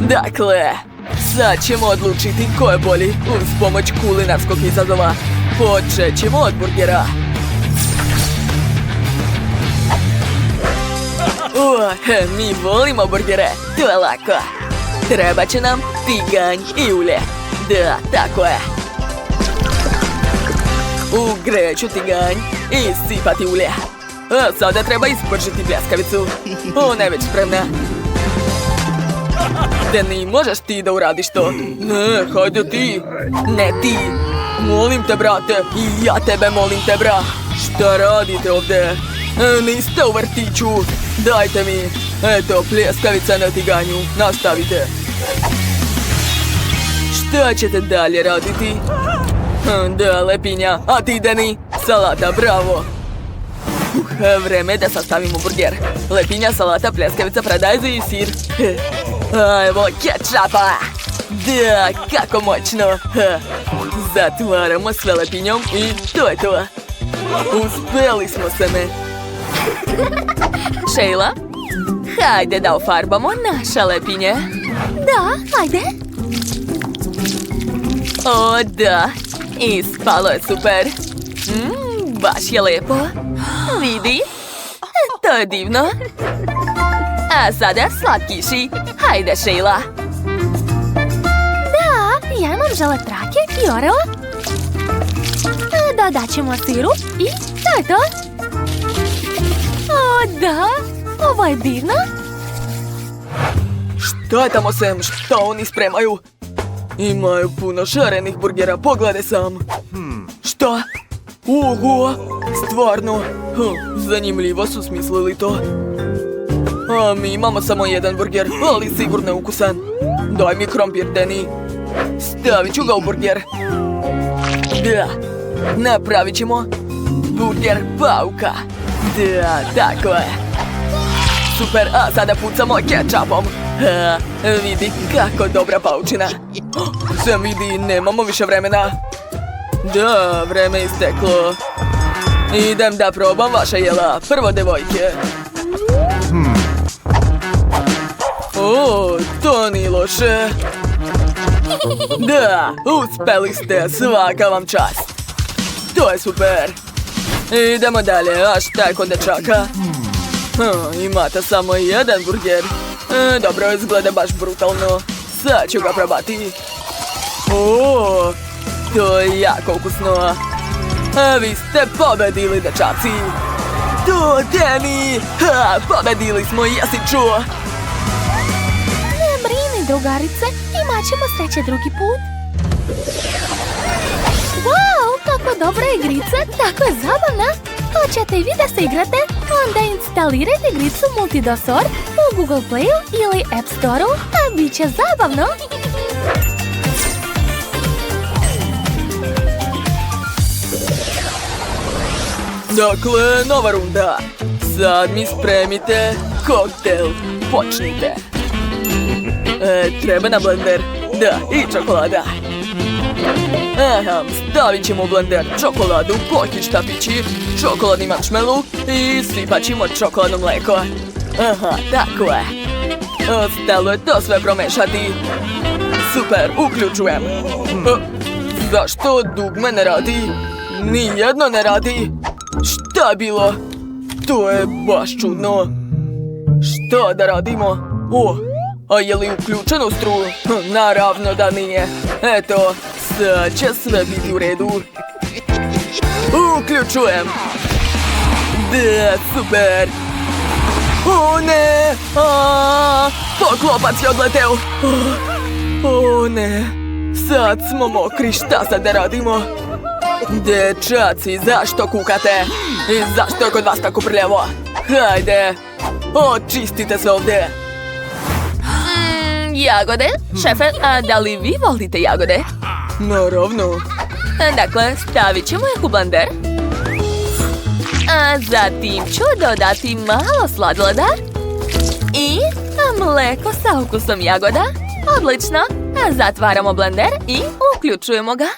Dakle, sad ćemo odlučiti ko je bolji uz pomoć kulinarskog izazova. Počet ćemo od burgera. Mi volimo burgere, to je lako. Treba će nam tiganj i ulje. Da, tako je. Ugreću tiganj i sipati ulje. A sada treba ispržiti pljeskavicu. Ona je već spremna. Danny, možeš ti da uradiš to? Ne, hajde ti. Ne ti. Molim te, brate. I ja tebe molim te, bra. Šta radite ovdje? Niste u vrtiću. Dajte mi. Eto, pljeskavica na tiganju. Nastavite. Šta ćete dalje raditi? Da, lepinja. A ti, Danny? Salata, bravo. Vreme da sastavimo burger. Lepinja, salata, pljeskavica, paradajza i sir. Evo kečapa. Da, kako moćno. Zatvaramo sve lepinjom i to je to. Uspeli smo se me. Sheila, hajde da ofarbamo naša lepinje. Da, hajde. O, da. Ispalo je super. Baš je lepo. Vidi. To je divno. A sada slatkiši. Hajde, Sheila. Da, ja imam želetrake i oreo. Dodat ćemo siru i to je to. O, da. Ovo je divno. Šta je tamo, Sam? Šta oni spremaju? Imaju puno šarenih burgera, pogledaj sam. Šta? Oho, stvarno. Zanimljivo su smislili to. A mi imamo samo jedan burger, ali sigurno je ukusan. Daj mi krompir, Danny. Stavit ću ga u burger. Da, napravit ćemo burger pauka. Da, tako je. Super, a sada pucamo kečapom. Vidi kako dobra paučina. Sam vidi, nemamo više vremena. Da, vreme je isteklo. Idem da probam vaša jela. Prvo, devojke. O, to nije loše. Da, uspeli ste, svaka vam čast. To je super. Idemo dalje, a šta je kod dečaka? Imate samo jedan burger. Dobro, izgleda baš brutalno. Sad ću ga probati. O, to je jako ukusno. Vi ste pobedili, dečaci. To, Danny! Pobedili smo, jesi čuo? Ne brini, drugarice. Imat ćemo sreće drugi put. Wow, kako dobra igrica. Tako je zabavna. Hoćete i vi da se igrate? Onda instalirajte igricu Multidosor u Google Playu ili App Storeu, a bit će zabavno. Dakle, nova runda. Sad mi spremite koktel. Počnite. Treba na blender. Da, i čokolada. Stavit ćemo u blender čokoladu, poki štapići, čokoladni marshmallow i sipat ćemo čokoladno mleko. Tako je. Ostalo je to sve promešati. Super, uključujem. Zašto dugme ne radi? Nijedno ne radi. Šta je bilo? To je baš čudno. Šta da radimo? A je li uključeno struju? Naravno da nije. Eto, sad će sve biti u redu. Uključujem. Da, super. O ne! Poklopac je odleteo. O ne. Sad smo mokri, šta sad da radimo? Dečaci, zašto kukate? I zašto je kod vas tako prljavo? Hajde, očistite se ovdje. Jagode? Šefe, a da li vi volite jagode? Naravno. Dakle, stavit ćemo ih u blender. A zatim ću dodati malo sladoleda i mleko sa ukusom jagoda. Odlično. Zatvaramo blender i uključujemo ga.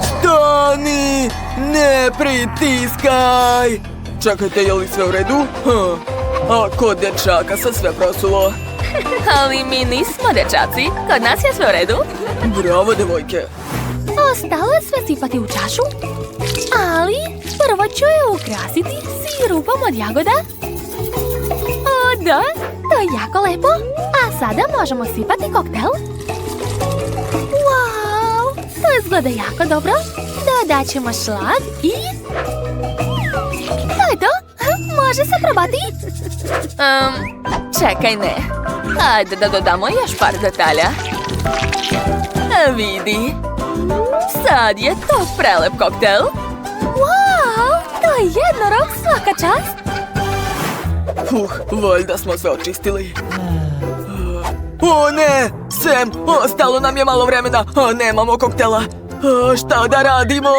Stani! Ne pritiskaj! Čekajte, je li sve u redu? a kod dečaka se sve prosulo. Ali mi nismo dečaci. Kod nas je sve u redu. Bravo, devojke. Ostalo je sve sipati u čašu, ali prvo ću je ukrasiti sirupom od jagoda. O da, to je jako lepo. A sada možemo sipati koktel. Wow, to izgleda jako dobro. Dodat ćemo šlag i... To je to. Može se probati. Čekaj, ne. Ajde da dodamo još par detalja. Vidi. Sad je to prelep koktel. Wow, to je jednorog, svaka čast. Valjda smo se očistili. O ne, Sam, ostalo nam je malo vremena, a nemamo koktela. Šta da radimo?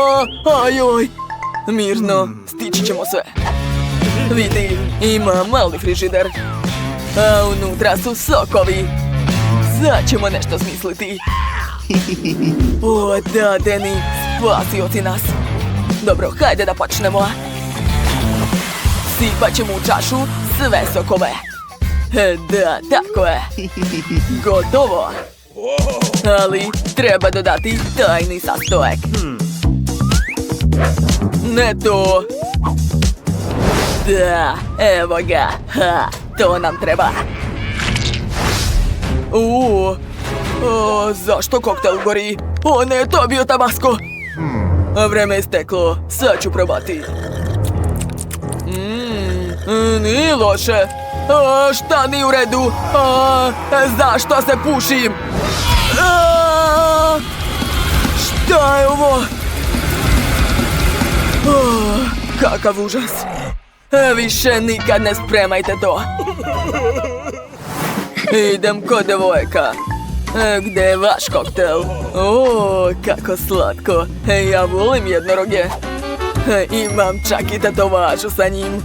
Ajoj. Mirno, stići ćemo sve. Vidi, ima mali frižider. A unutra su sokovi. Sad ćemo nešto smisliti. O da, Deni, spasio si nas. Dobro, hajde da počnemo. Sipat ćemo u čašu sve sokove. Da, tako je. Gotovo. Ali treba dodati tajni sastojak. Ne to. Da, evo ga. Ha, to nam treba. Zašto koktel gori? O ne, to je bio tabasco. Vreme je isteklo, sad ću probati. Nije loše. Šta nije u redu? Zašto se pušim? Šta je ovo? Kakav užas. Više nikad ne spremajte to. Idem kod devojka. Gde je vaš koktel? O, kako slatko. Ja volim jednoroge. Imam čak i tetovažu sa njim.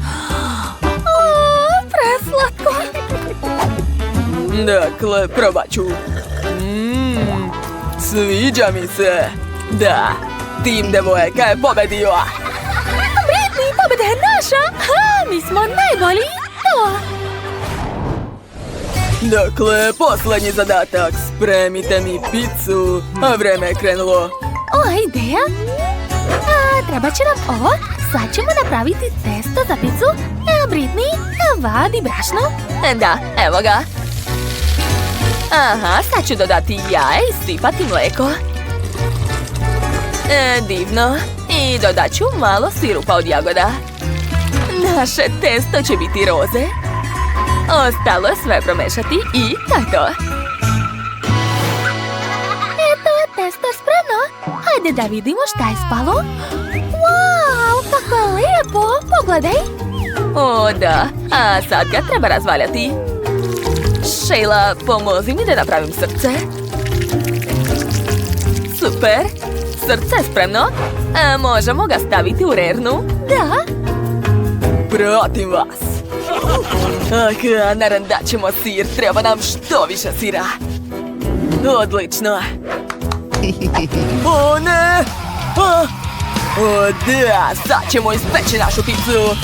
Preslatko. Dakle, probat ću. Sviđa mi se. Da, tim devojka je pobedio. Britney, pobeda je naša. Mi smo najbolji. Dakle, posljednji zadatak. Spremite mi picu. A vreme je krenulo. O, ideja. Treba će nam ovo. Sad ćemo napraviti testo za picu. Britney, vadi brašno. Da, evo ga. Aha, sad ću dodati jaje i sipati mleko. Divno. I dodat ću malo sirupa od jagoda. Naše testo će biti roze. Ostalo je sve promešati i to je to. Eto, testo je spremno. Hajde da vidimo šta je spalo. Wow, kako lijepo. Pogledaj. O da, a sad ga treba razvaljati. Sheila, pomozi mi da napravim srce. Super, srce je spremno. Možemo ga staviti u rernu. Da. Pratim vas. Narandat ćemo sir, treba nam što više sira. Odlično. O ne! O da, sad ćemo ispeći našu picu.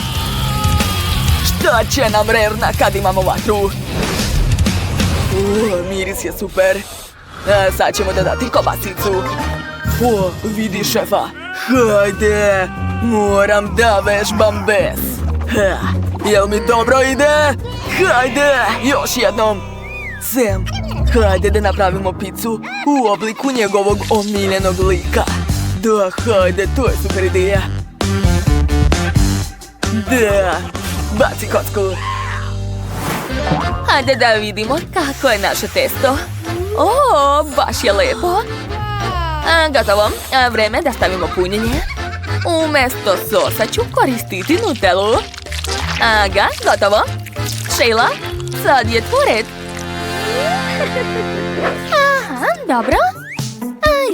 Šta će nam rerna kad imamo vatru? Miris je super. Sad ćemo dodati kobasicu. Vidi šefa. Hajde, moram da vežbam bez. Jel mi dobro ide? Hajde, još jednom. Sam, hajde da napravimo picu u obliku njegovog omiljenog lika. Da, hajde, to je super ideja. Da, baci kocku. Hajde da vidimo kako je naše testo. O, baš je lepo. Gotovo, vreme da stavimo punjenje. Umjesto sosa ću koristiti Nutellu. Aga, gotovo. Sheila, sad je tvoj red. Aha, dobro.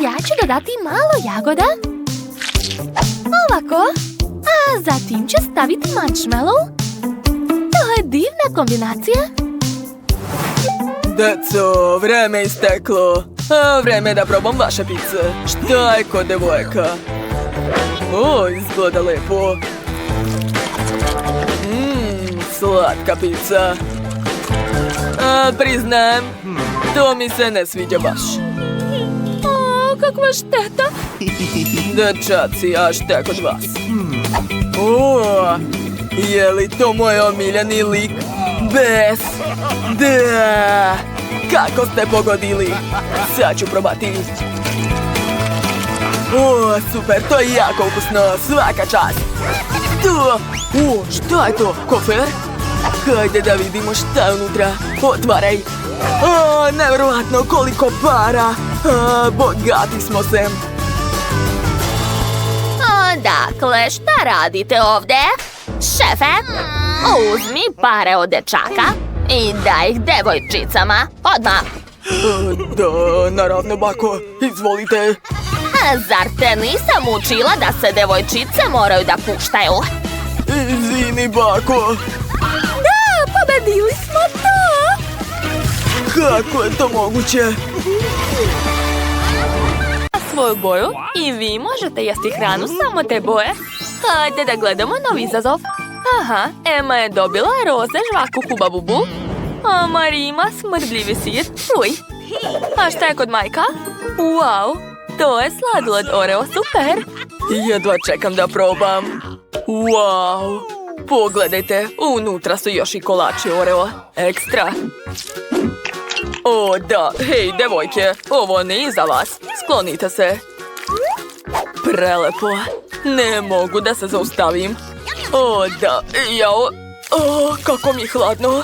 Ja ću dodati malo jagoda. Ovako. A zatim ću staviti marshmallow. To je divna kombinacija. Deco, vreme je isteklo. Vreme je da probam vaše pice. Šta je kod devojka? O, izgleda lepo. slatka pizza. Priznajem, to mi se ne sviđa baš. O, kakva šteta. Dečaci, a šta kod vas? O, je li to moj omiljeni lik? Bes! Da! Kako ste pogodili? Sad ću probati. O, super, to je jako ukusno, svaka čast. To! O, šta je to, kofer? Hajde da vidimo šta je unutra. Otvaraj. O, nevjerovatno koliko para. Bogati smo se. Dakle, šta radite ovdje? Šefe, uzmi pare od dečaka i daj ih devojčicama. Odmah. Da, naravno, bako. Izvolite. Zar te nisam učila da se devojčice moraju da puštaju? Izvini, bako. Da, pobedili smo to! Kako je to moguće? Svoju boju i vi možete jesti hranu samo te boje. Hajde da gledamo novi izazov. Aha, Emma je dobila roze žvaku Huba Bubu, a Mari ima smrdljivi sir. Uj. A šta je kod Majka? Wow, to je sladoled Oreo, super. Jedva čekam da probam. Wow. Pogledajte, unutra su još i kolači Oreo. Ekstra. O, da, hej, devojke, ovo nije za vas. Sklonite se. Prelepo. Ne mogu da se zaustavim. O, da, jao. O, kako mi je hladno.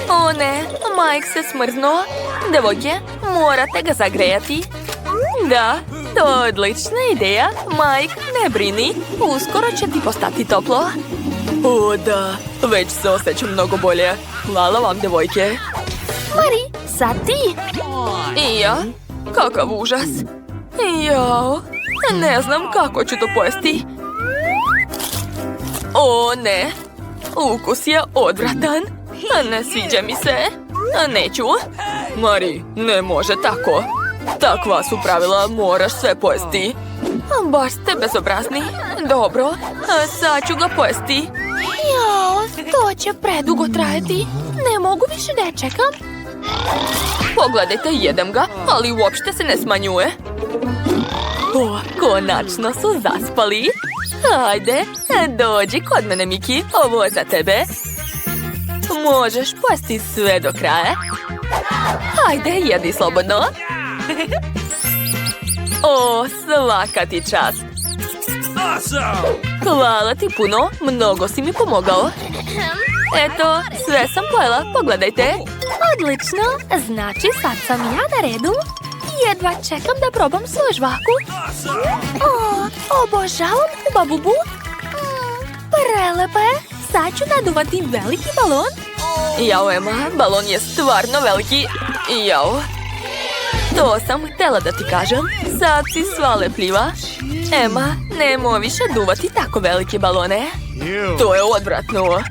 O ne, Mike se smrznuo. Devojke, morate ga zagrejati. Da, to je odlična ideja. Mike, ne brini, uskoro će ti postati toplo. O, da, već se osjećam mnogo bolje. Hvala vam, devojke. Mari, sad ti. I ja? Kakav užas. Jao, ne znam kako ću to pojesti. O ne, ukus je odvratan. Ne sviđa mi se. Neću. Mari, ne može tako. Takva su pravila, moraš sve pojesti. Baš ste bezobrazni. Dobro, sad ću ga pojesti. Jao, to će predugo trajati. Ne mogu više da čekam. Pogledajte, jedem ga, ali uopšte se ne smanjuje. O, konačno su zaspali. Hajde, dođi kod mene, Miki, ovo je za tebe. Možeš pojesti sve do kraja. Hajde, jedi slobodno. O, svaka ti čast. Hvala ti puno, mnogo si mi pomogao. Eto, sve sam pojela, pogledajte. Odlično, znači sad sam ja na redu. Jedva čekam da probam svoju žvaku. O, obožavam Huba Bubu. Prelepa je. Sad ću naduvati veliki balon. Jao, Emma, balon je stvarno veliki. Jao. To sam htjela da ti kažem. Sad si sva lepljiva. Emma, nemoj više duvati tako velike balone. To je odvratno.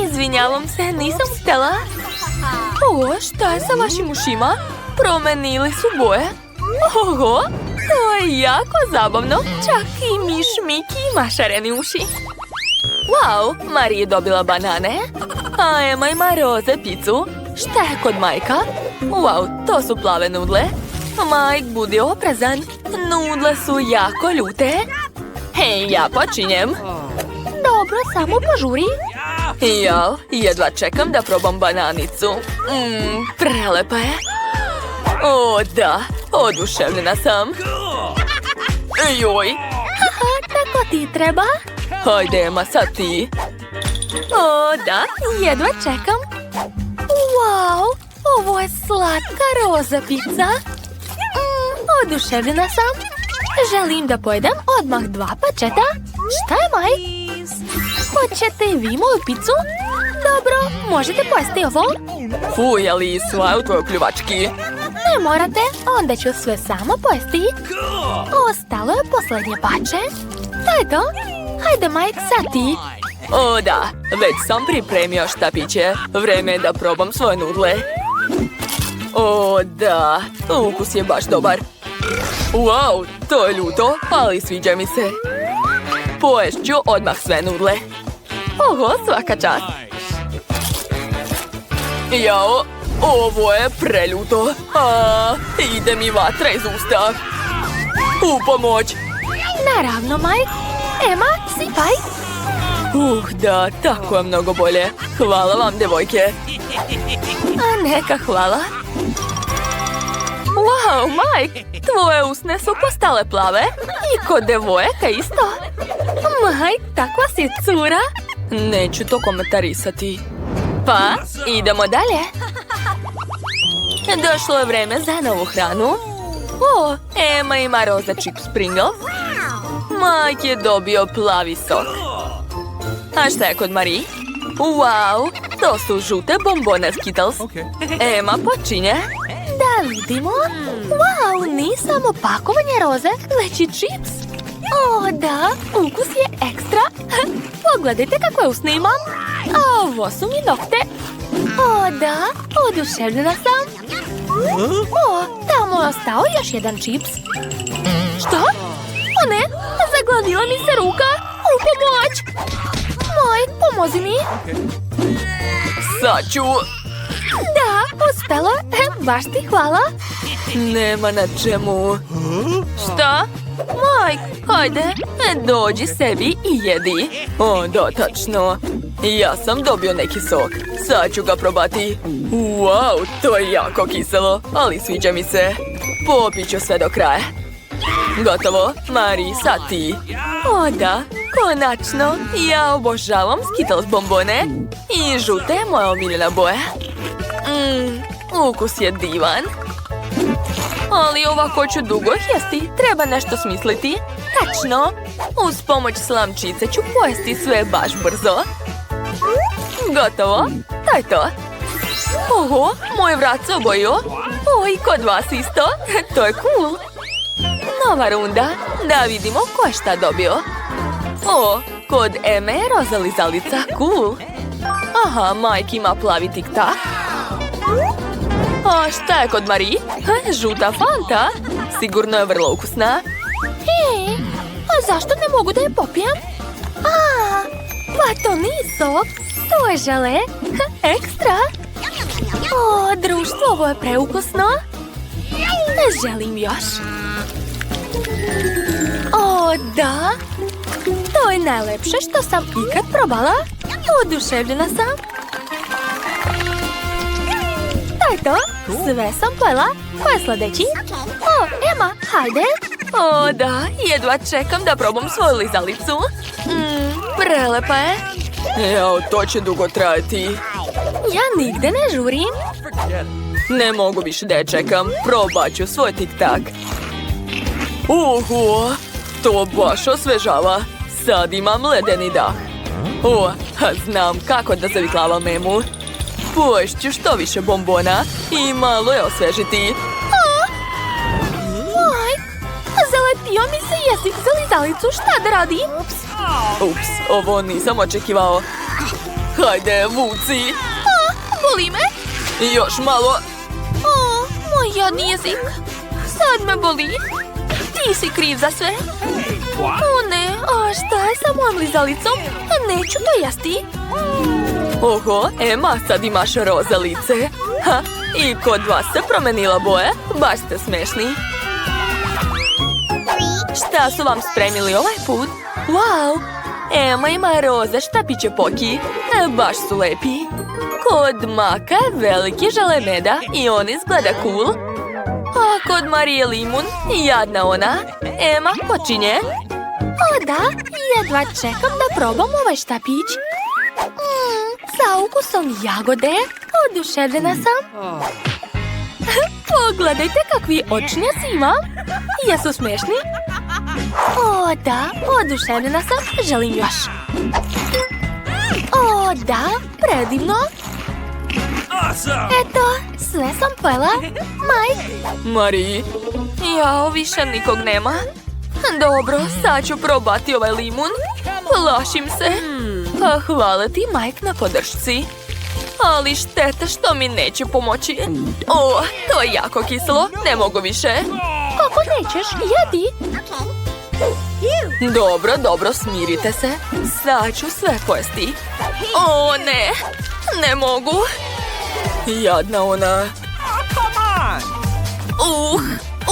Izvinjavam se, nisam htjela. O, šta je sa vašim ušima? Promenili su boje. Oho, to je jako zabavno. Čak i miš Miki ima šareni uši. Wow, Mari je dobila banane, a Emma ima roze picu. Šta je kod Majka? Wow, to su plave nudle. Mike, budi oprezan. Nudle su jako ljute. Hej, ja počinjem. Dobro, samo požuri. Jao, jedva čekam da probam bananicu. Prelepa je. O, da, oduševljena sam. Joj. Haha, tako ti treba. Hajde, Emma, sad ti. O, da, Jedva čekam. Wow, ovo je slatka roza pizza. Oduševljena sam. Želim da pojedem odmah 2 pačeta. Šta je, Mike? Hoćete i vi moju picu? Dobro, možete pojesti ovo. fuj, ali sva u tvojoj pljuvački. Ne morate, onda ću sve samo pojesti. Ostalo je posljednje pače. To je to. Hajde, Mike, sad ti. O, da, već sam pripremio štapiće. Vreme je da probam svoje nudle. O, da, ukus je baš dobar. Wow, to je ljuto, ali sviđa mi se. Poješću odmah sve nudle. Oho, svaka čast. Jao, ovo je preljuto. Ide mi vatra iz usta. U pomoć. Naravno, Mike. Emma, sipaj. Da, tako je mnogo bolje. Hvala vam, devojke. A neka hvala. Wow, Mike, tvoje usne su postale plave. I kod devojaka isto. Mike, takva si cura. Neću to komentarisati. Pa, idemo dalje. Došlo je vreme za novu hranu. O, Emma ima roza chips Pringles. Mike je dobio plavi sok. A šta je kod Marie? Wow, to su žute bombone Skittles. Emma počinje. Da vidimo. Wow, nije samo pakovanje roze, već i čips. O, da, ukus je ekstra. Pogledajte kakve usne imam. A ovo su mi nokte. O, da, oduševljena sam. O, tamo je ostao još jedan čips. Što? O ne, zagladila mi se ruka. U pomoć. Moj, pomozi mi. Sad ću. Da, uspelo. Baš ti hvala. Nema na čemu. Šta? Mike, hajde, dođi sebi i jedi. O, da, tačno. Ja sam dobio neki sok. Sad ću ga probati. Wow, to je jako kiselo, ali sviđa mi se. Popit ću sve do kraja. Gotovo, Marie, sad ti. O da, konačno, ja obožavam Skittles bombone. I žute je moja omiljena boja. Ukus je divan. Ali ovako ću dugo jesti, treba nešto smisliti. Tačno, uz pomoć slamčice ću pojesti sve baš brzo. Gotovo, to je to. Oho, moj vrat se obojio. O, i kod vas isto, to je cool. Nova runda, da vidimo ko je šta dobio. O, kod Eme je roza lizalica, cool. Aha, Mike ima plavi tik-tak. A šta je kod Marie? Žuta Fanta. Sigurno je vrlo ukusna. Hej, a zašto ne mogu da je popijem? Pa to nije sok, to je žele. Ekstra. O, društvo, ovo je preukusno. Ne želim još. O, da. To je najlepše što sam ikad probala. Oduševljena sam. To je to. Sve sam pojela. Ko je sljedeći? O, Emma, hajde. O da, jedva čekam da probam svoju lizalicu. Prelepa je. Jao, to će dugo trajati. Ja nigde ne žurim. Ne mogu više da je čekam. Probat ću svoj tik-tak. To baš osvežava. Sad imam ledeni dah. Znam kako da zaviklavam Emu. Poješću što više bombona i malo je osvežiti. Mike, zalepio mi se jezik za lizalicu, šta da radim? Ups, ovo nisam očekivao. Hajde, vuci. Boli me? Još malo. Moj jadni jezik. Sad me boli. Ti si kriv za sve. O ne, a šta je sa mojom lizalicom? Neću to jesti. Oho, Emma, sad imaš roza lice. I kod vas se promenila boja. Baš ste smešni. Šta su vam spremili ovaj put? Wow, Emma ima roze štapiće Poki. Baš su lepi. Kod Maka je veliki žele meda i on izgleda cool. A kod Marije limun, jadna ona. Emma počinje. O da, jedva čekam da probam ovaj štapić. Sa ukusom jagode, oduševljena sam. Pogledajte kakvi očnjaci imam. Jesu smešni? O da, oduševljena sam, želim još. O da, predivno. Eto, sve sam pojela. Mike. Marie. Jao, više nikog nema. Dobro, sad ću probati ovaj limun. Plašim se. Hvala ti, Mike, na podršci. Ali šteta što mi neće pomoći. O, to je jako kiselo. Ne mogu više. Kako nećeš, jedi. Dobro, smirite se. Sad ću sve pojesti. O, ne. Ne mogu. Jadna ona.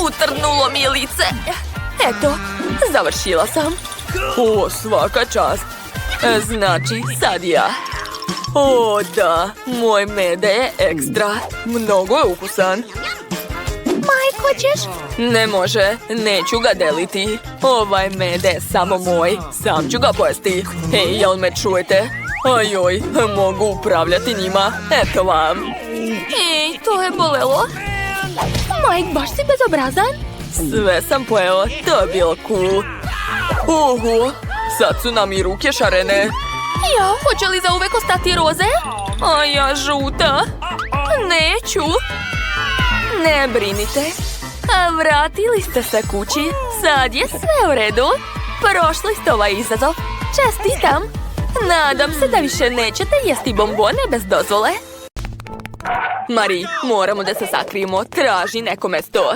Utrnulo mi je lice. Eto, završila sam. O, svaka čast. Znači, sad ja. O, da, moj mede je ekstra. Mnogo je ukusan. Mike, hoćeš? Ne može, neću ga deliti. Ovaj mede je samo moj, sam ću ga pojesti. Hej, jel me čujete? Ajoj, mogu upravljati njima, eto vam. Ej, to je bolelo. Mike, baš si bezobrazan. Sve sam pojeo, to je bilo cool. Oho, sad su nam i ruke šarene. Ja, hoće li zauvek ostati roze? A ja žuta. Neću. Ne brinite. A vratili ste se kući. Sad je sve u redu. Prošli ste ovaj izazov. Čestitam. Nadam se da više nećete jesti bombone bez dozvole. Mari, moramo da se sakrijemo, traži neko mesto.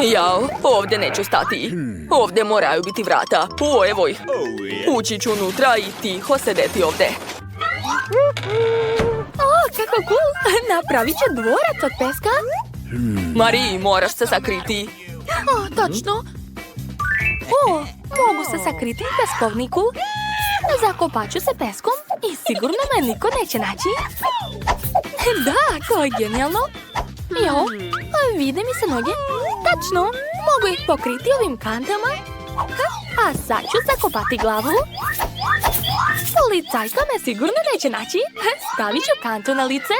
Jao, ovdje neću stati. Ovdje moraju biti vrata. O, evo ih. Ući ću unutra i tiho sedeti ovdje. O, kako cool. Napravit će dvorac od peska. Mari, moraš se sakriti. O, točno. O, mogu se sakriti u peskovniku. Zakopat ću se peskom i sigurno me niko neće naći. Da, to je genijalno. Jo, vide mi se noge. Tačno, mogu ih pokriti ovim kantama. A sad ću zakopati glavu. Policajka me sigurno neće naći. Stavit ću kantu na lice.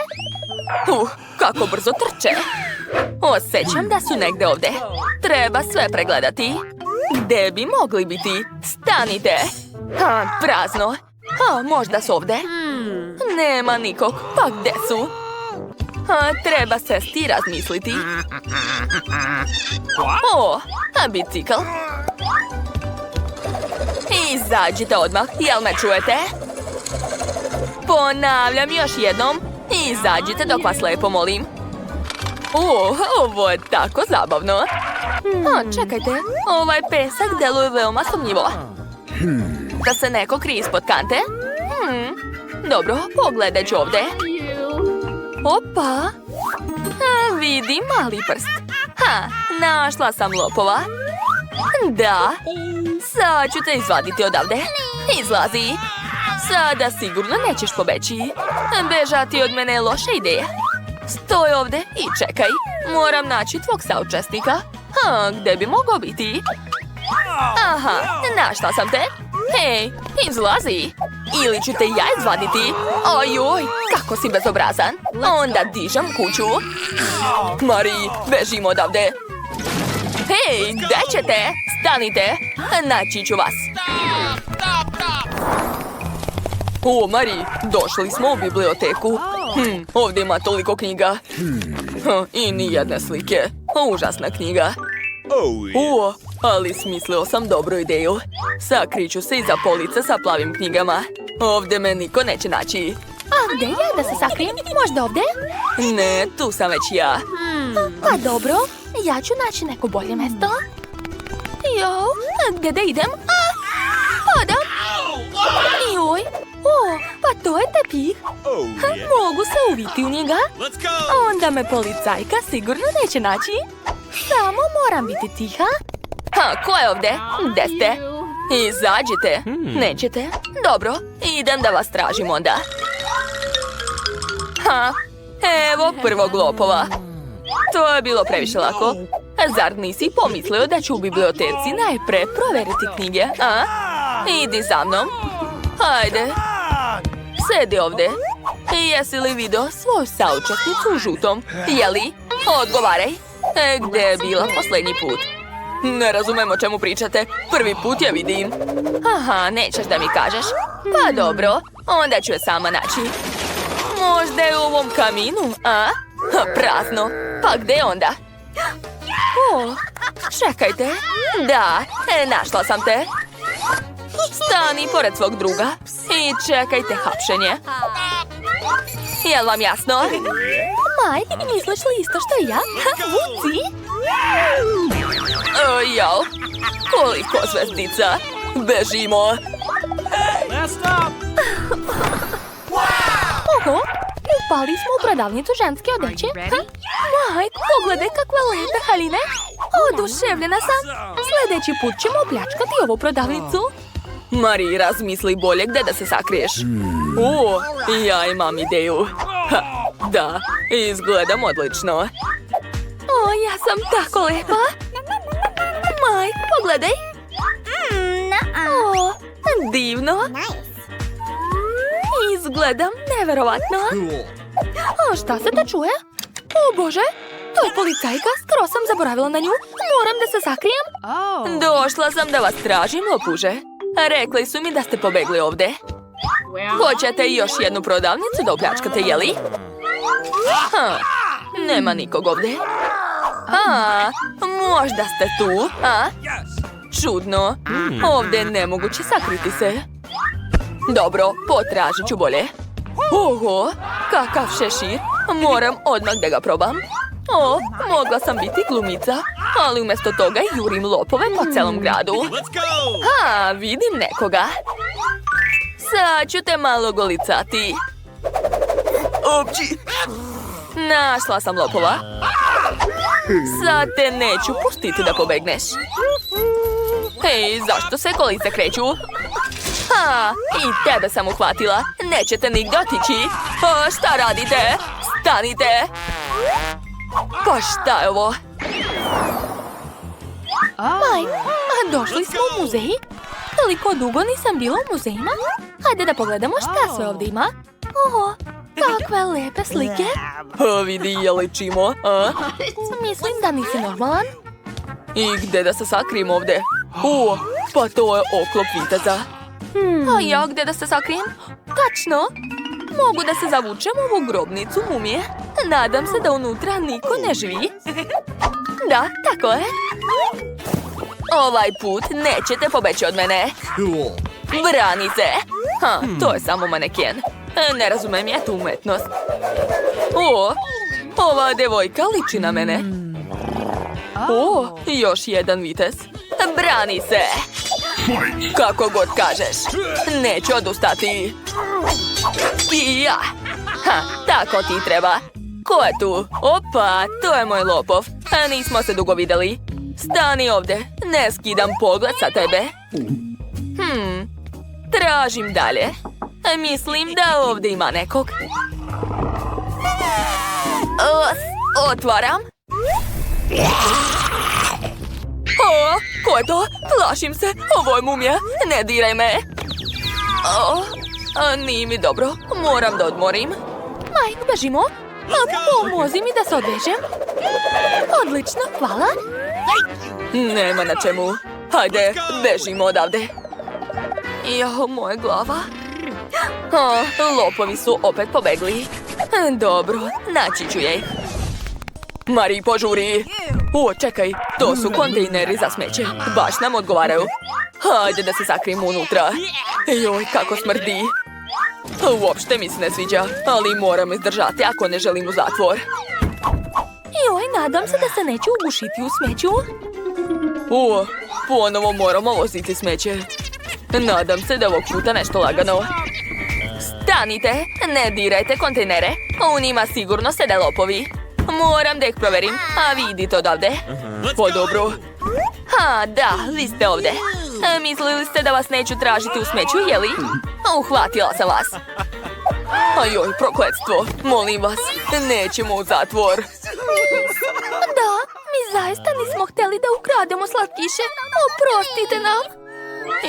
Kako brzo trče. Osjećam da su negde ovdje. Treba sve pregledati. Gde bi mogli biti? Stanite. Prazno. Možda su ovdje. Nema nikog. Pa gde su? Treba sesti i razmisliti. O, bicikl. Izađite odmah, jel me čujete? Ponavljam još jednom. Izađite dok vas lepo molim. O, ovo je tako zabavno. Čekajte, ovaj pesak deluje veoma sumnjivo. Da se neko krije ispod kante? Dobro, pogledat ću ovdje. Opa! Vidim mali prst. Našla sam lopova. Da. Sad ću te izvaditi odavde. Izlazi. Sada sigurno nećeš pobeći. Bežati od mene je loša ideja. Stoj ovdje i čekaj. Moram naći tvog saučesnika. Gde bi mogao biti? Aha, našla sam te. Hej, izlazi. Ili ću te ja izvaditi. Ojoj, kako si bezobrazan. Onda dižem kuću. Mari, bežimo odavde. Hej, gde ćete? Stanite, naći ću vas. O, Mari, došli smo u biblioteku. Ovdje ima toliko knjiga. I nijedne slike. Užasna knjiga. O, ali smislio sam dobru ideju. Sakriću se iza police sa plavim knjigama. Ovdje me niko neće naći. A gdje ja da se sakrijem? Možda ovdje? Ne, tu sam već ja. Pa dobro, ja ću naći neko bolje mjesto. Jo, gdje da idem? Padam. Joj, o, pa to je tepih. Mogu se uviti u njega. Onda me policajka sigurno neće naći. Samo moram biti tiha. Ko je ovdje? Gde ste? Izađite. Nećete? Dobro, idem da vas tražim onda. Evo prvog lopova. To je bilo previše lako. Zar nisi pomislio da ću u biblioteci najpre proveriti knjige, a? Idi za mnom. Hajde. Sedi ovdje. Jesi li vidio svoju saučesnicu u žutom? Jeli? Odgovaraj. Gde je bila posljednji put? Ne razumem o čemu pričate. Prvi put je vidim. Aha, nećeš da mi kažeš. Pa dobro, onda ću je sama naći. Možda je u ovom kaminu, a? Prazno. Pa gde onda? O, čekajte. Da, našla sam te. Stani pored svog druga i čekajte hapšenje. Jel vam jasno? Mike, misliš li isto što ja? Vuci! Jao, koliko zvezdica. Bežimo. Oho, Upali smo u prodavnicu ženske odeće. Mike, pogledaj kakve lepe haljine. Oduševljena sam. Sljedeći put ćemo opljačkati ovu prodavnicu. Mari, razmisli bolje gdje da se sakriješ. O, ja imam ideju. Ha, da, izgledam odlično. O, ja sam tako lepa. Mike, pogledaj. O, Divno. izgledam neverovatno. O, šta se to čuje? O Bože, to je policajka, skoro sam zaboravila na nju. Moram da se sakrijem. Došla sam da vas tražim, lopuže. Rekli su mi da ste pobegli ovdje. Hoćete još jednu prodavnicu da opljačkate, jeli? Nema nikog ovdje. Možda ste tu, a? Čudno. Ovdje je nemoguće sakriti se. Dobro, potražit ću bolje. Oho, kakav šešir. Moram odmah da ga probam. O, mogla sam biti glumica, ali umjesto toga jurim lopove po celom gradu. Vidim nekoga. Sad ću te malo golicati. Opći! Našla sam lopova. Sad te neću pustiti da pobegneš. Hej, zašto se kolice kreću? I tebe sam uhvatila. Nećete nigdje otići. Šta radite? Stanite! Pa šta je ovo? Mike, došli smo u muzej. Toliko dugo nisam bila u muzejima. Hajde da pogledamo šta sve ovdje ima. Oho, kakve lepe slike. Vidi, je ličimo, a? Mislim da nisi normalan. I gdje da se sakrijem ovdje? O, pa to je oklop viteza. A ja gdje da se sakrijem? Tačno. Mogu da se zavučem u ovu grobnicu mumije. Nadam se da unutra niko ne živi. Da, tako je. Ovaj put nećete pobeći od mene. Brani se. To je samo maneken. Ne razumem ja tu umetnost. O, ova devojka liči na mene. O, još jedan vitez. Brani se. Kako god kažeš. Neću odustati. I ja. Tako ti treba. Ko je tu? Opa, to je moj lopov. Nismo se dugo vidjeli. Stani ovdje. Ne skidam pogled sa tebe. Tražim dalje. Mislim da ovdje ima nekog. Otvaram. O, ko je to? Plašim se. Ovo je mumija. Ne diraj me. Nije mi dobro. Moram da odmorim. Mike, bežimo. Pomozi mi da se odvežem. Odlično, hvala. Nema na čemu. Hajde, bežimo odavde. Jo, moja glava. Lopovi su opet pobegli. Dobro, naći ću je. Mari, požuri. O, čekaj, to su kontejneri za smeće. Baš nam odgovaraju. Hajde da se sakrijemo unutra. Joj, kako smrdi. Uopšte mi se ne sviđa, ali moram izdržati ako ne želim u zatvor. Joj, nadam se da se neću ugušiti u smeću. O, ponovo moramo voziti smeće. Nadam se da ovog puta nešto lagano. Stanite, ne dirajte kontejnere. U njima sigurno sede lopovi. Moram da ih proverim, a vi idite odavde. Po dobro. Da, vi ste ovdje. Mislili ste da vas neću tražiti u smeću, jeli? Uhvatila sam vas. Ajoj, prokletstvo. Molim vas, nećemo u zatvor. Da, mi zaista nismo htjeli da ukrademo slatkiše. Oprostite nam.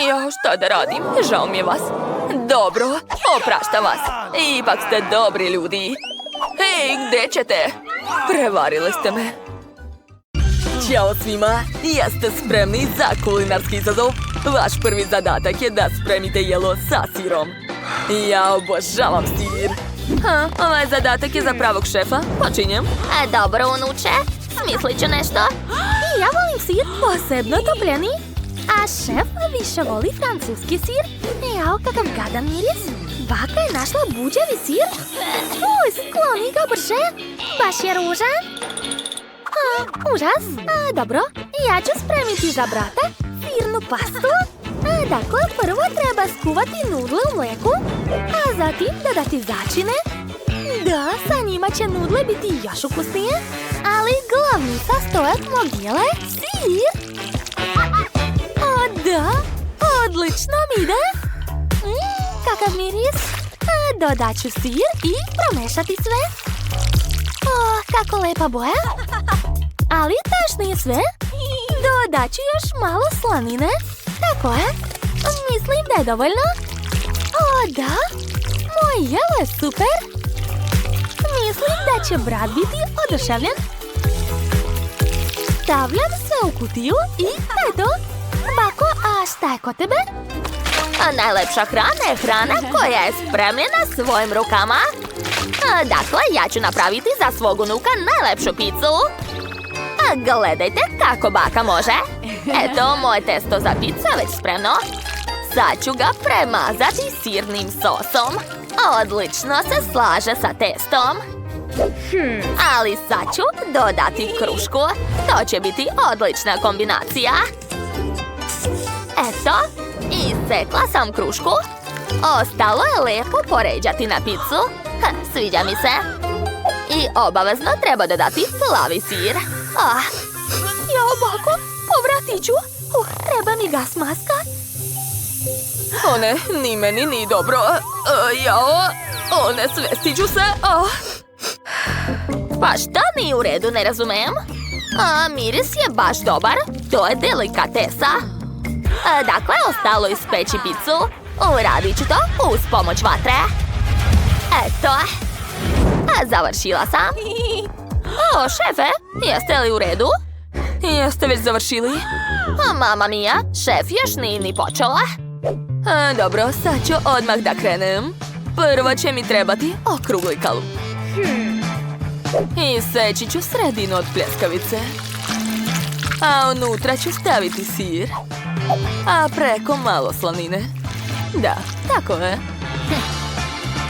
Jo, šta da radim? Žao mi je vas. Dobro, opraštam vas. Ipak ste dobri ljudi. Hej, gdje ćete? Prevarili ste me. Ćao svima, jeste spremni za kulinarski izazov? Vaš prvi zadatak je da spremite jelo sa sirom. Ja obožavam sir. Ovaj zadatak je za pravog šefa. Počinjem. Dobro, unuče. Smislit ću nešto. I ja volim sir, posebno topljeni. A šef više voli francuski sir. Jao, kakav gadan miris. Baka je našla buđevi sir. Skloni ga brže. Baš je ružan. Užas. Dobro, ja ću spremiti za brata sirnu pastu. Dakle, prvo treba skuvati nudle u mleku, a zatim dodati začine, Da, sa njima će nudle biti još ukusnije, ali glavni sastojak mog jela je sir. O da, odlično mi ide. Kakav miris. Dodat ću sir i promešati sve. O, kako lepa boja. Ali to još nije sve. Dodat ću još malo slanine. Tako je. Mislim da je dovoljno. O da, moj jelo je super. Mislim da će brat biti oduševljen. Stavljam sve u kutiju i eto. Bako, a šta je kod tebe? Najlepša hrana je hrana koja je spremljena svojim rukama. Dakle, ja ću napraviti za svog unuka najlepšu picu. Gledajte kako baka može. Eto, moje testo za picu je već spremno. Sad ću ga premazati sirnim sosom. Odlično se slaže sa testom. Ali sad ću dodati krušku. To će biti odlična kombinacija. Eto, isekla sam krušku. Ostalo je lepo poređati na picu. Sviđa mi se. I obavezno treba dodati plavi sir. Jao, bako, povratiću. Treba mi gas maska. O ne, ni meni ni dobro. Jao, o ne, svestit ću se. Pa šta nije u redu, ne razumem? Miris je baš dobar. To je delikatesa. Dakle, ostalo ispeći picu. Uradit ću to uz pomoć vatre. Eto. Završila sam. O, šefe, jeste li u redu? Jeste već završili? Mama mia, šef još nije ni počela. Dobro, sad ću odmah da krenem. Prvo će mi trebati okrugli kalup. Iseći ću sredinu od pljeskavice. A unutra ću staviti sir. A preko malo slanine. Da, tako je.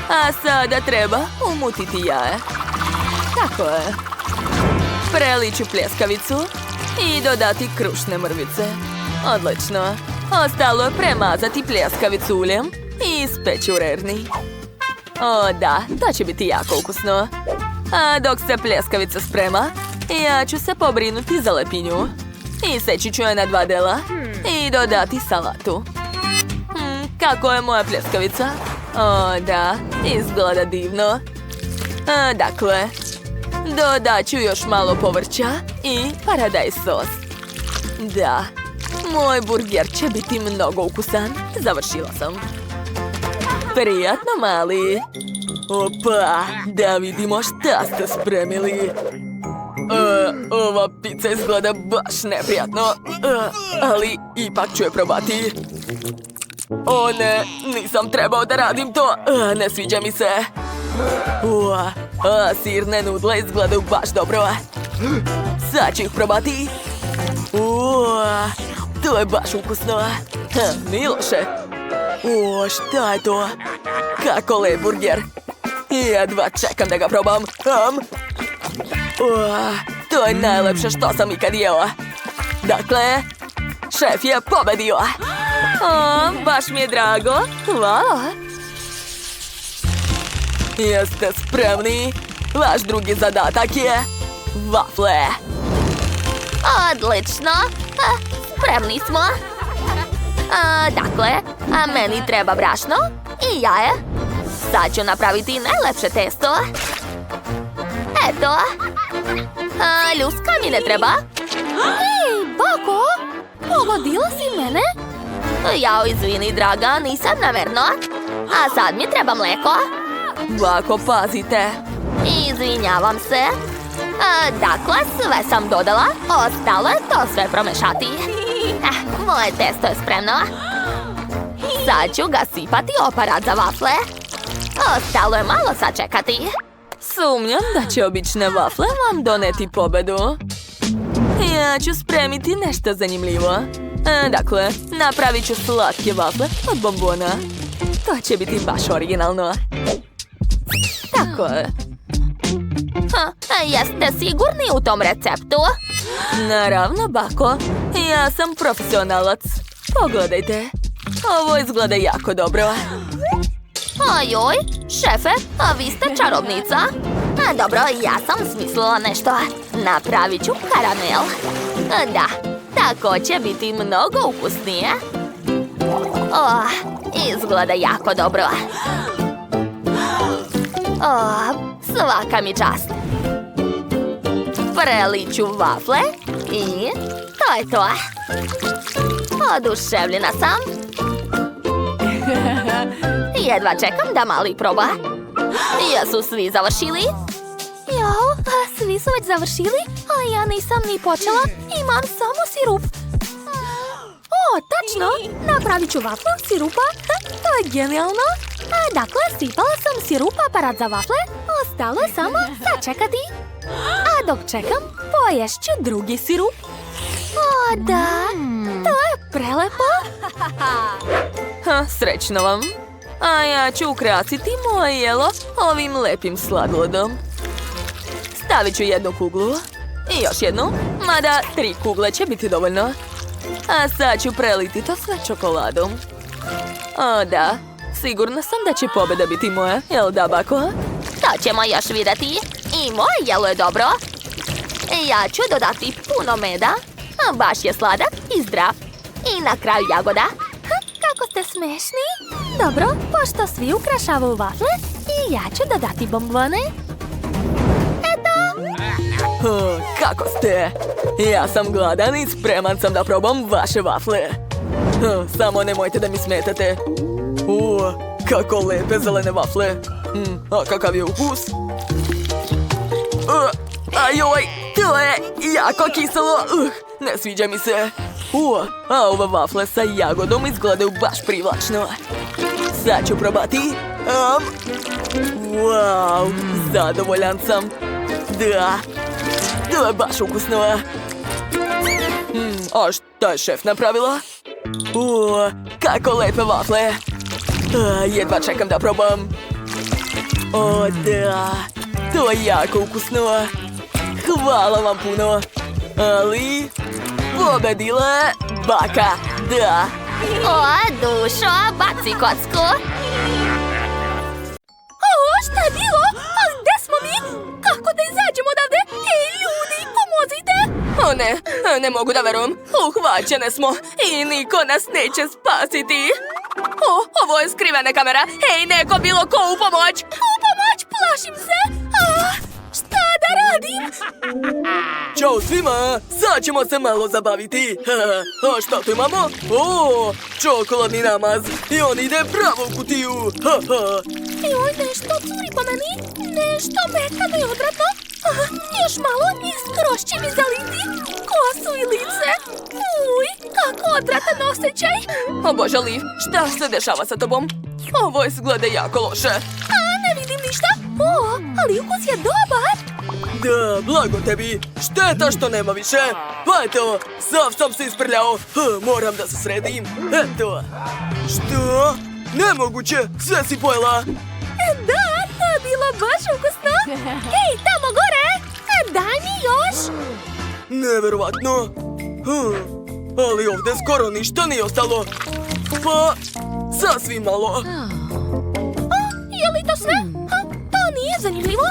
A sada treba umutiti jaje. Tako je. Preliću pljeskavicu i dodati krušne mrvice. Odlično. Ostalo je premazati pljeskavicu uljem i ispeći u rerni. O da, to će biti jako ukusno. A dok se pljeskavica sprema, ja ću se pobrinuti za lepinju. Iseći ću je na 2 dela i dodati salatu. Kako je moja pljeskavica? O da, izgleda divno. Dakle, dodat ću još malo povrća i paradajz sos. Da, moj burger će biti mnogo ukusan. Završila sam. Prijatno, mali. Opa, da vidimo šta ste spremili. Ova pizza izgleda baš neprijatno, ali ipak ću je probati. O ne, nisam trebao da radim to, ne sviđa mi se. Sirne nudle izgledaju baš dobro. Sad ću ih probati. To je baš ukusno. Nije loše. Šta je to? Kako lep burger. Jedva čekam da ga probam. To je najlepše što sam ikad jela. Dakle, šef je pobedio. Baš mi je drago. Hvala. Jeste spremni? Vaš drugi zadatak je vafle. Odlično. Spremni smo. Dakle, meni treba brašno i jaje. Sad ću napraviti najlepše testo. Eto. Ljuska mi ne treba. Ej, bako, pogodila si mene? Jao, izvini, draga, nisam namerno. A sad mi treba mleko. Bako, pazite. Izvinjavam se. Dakle, sve sam dodala. Ostalo je to sve promešati. Moje testo je spremno. Sad ću ga sipati u aparat za vafle. Ostalo je malo sačekati. Sumnjam da će obične vafle vam doneti pobedu. Ja ću spremiti nešto zanimljivo. Dakle, napravit ću slatke vafle od bombona. To će biti baš originalno. Tako je. Jeste sigurni u tom receptu? Naravno, bako. Ja sam profesionalac. Pogledajte. Ovo izgleda jako dobro. Ojoj, šefe, a vi ste čarobnica. Dobro, ja sam smislila nešto. Napravit ću karamel. Da, tako će biti mnogo ukusnije. Izgleda jako dobro. Svaka mi čast. Preliću vafle i to je to. Oduševljena sam. Jedva čekam da mali proba. Jesu svi završili? Jao, svi su već završili, a ja nisam ni počela. Imam samo sirup. Tačno! Napravit ću vaflu sirupa. To je genijalno. Dakle, sipala sam sirup aparat za vafle. Ostalo je samo sačekati. A dok čekam, poješću drugi sirup. Da, to je prelepo. Srećno vam. A ja ću ukrasiti moje jelo ovim lepim sladoledom. Stavit ću jednu kuglu. I još jednu. Mada 3 kugle će biti dovoljno. A sad ću preliti to sve čokoladom. Da, sigurna sam da će pobjeda biti moja, jel da, bako? To ćemo još vidjeti. I moje jelo je dobro. Ja ću dodati puno meda. Baš je sladak i zdrav. I na kraju jagoda. Kako ste smešni. Dobro, pošto svi ukrašavaju vafle, i ja ću dodati bombone. Kako ste? Ja sam gladan i spreman sam da probam vaše vafle. Samo nemojte da mi smetate. Kako lepe zelene vafle. A kakav je ukus? Ajoj, to je jako kiselo. Ne sviđa mi se. A ove vafle sa jagodom izgledaju baš privlačno. Sad ću probati. Wow, zadovoljan sam. Da, to je baš ukusno. A šta je šef napravila? Kako lepe vafle. Jedva čekam da probam. Da, to je jako ukusno. Hvala vam puno. Ali pobedila je baka. Da. Dušo, baci kocku. Šta je bilo? A gde smo mi? Kako da izađemo odavde? Ej, ljudi, pomozite! Ne mogu da verujem. Uhvaćene smo i niko nas neće spasiti. Ovo je skrivena kamera. Hej, neko, bilo ko, u pomoć! U pomoć, plašim se! Šta da radim? Ćao svima, sad ćemo se malo zabaviti. A šta tu imamo? Čokoladni namaz. I on ide pravo u kutiju. Joj, nešto curi po meni. Nešto mekano i odvratno. Još malo i skroz će mi zaliti kosu i lice. Kako odvratan osjećaj. O Bože, Liv, šta se dešava sa tobom? Ovo izgleda jako loše. Ne vidim ništa. Ali ukus je dobar. Da, blago tebi. Šteta što nema više. Pa eto, sav sam se isprljao. Moram da se sredim. Eto. Što? Nemoguće, sve si pojela. Da, to je bilo baš ukusno. Hej, tamo gore. Daj mi još. Neverovatno. Ali ovdje skoro ništa nije ostalo. Pa, sasvim malo. Je li to sve? To nije zanimljivo.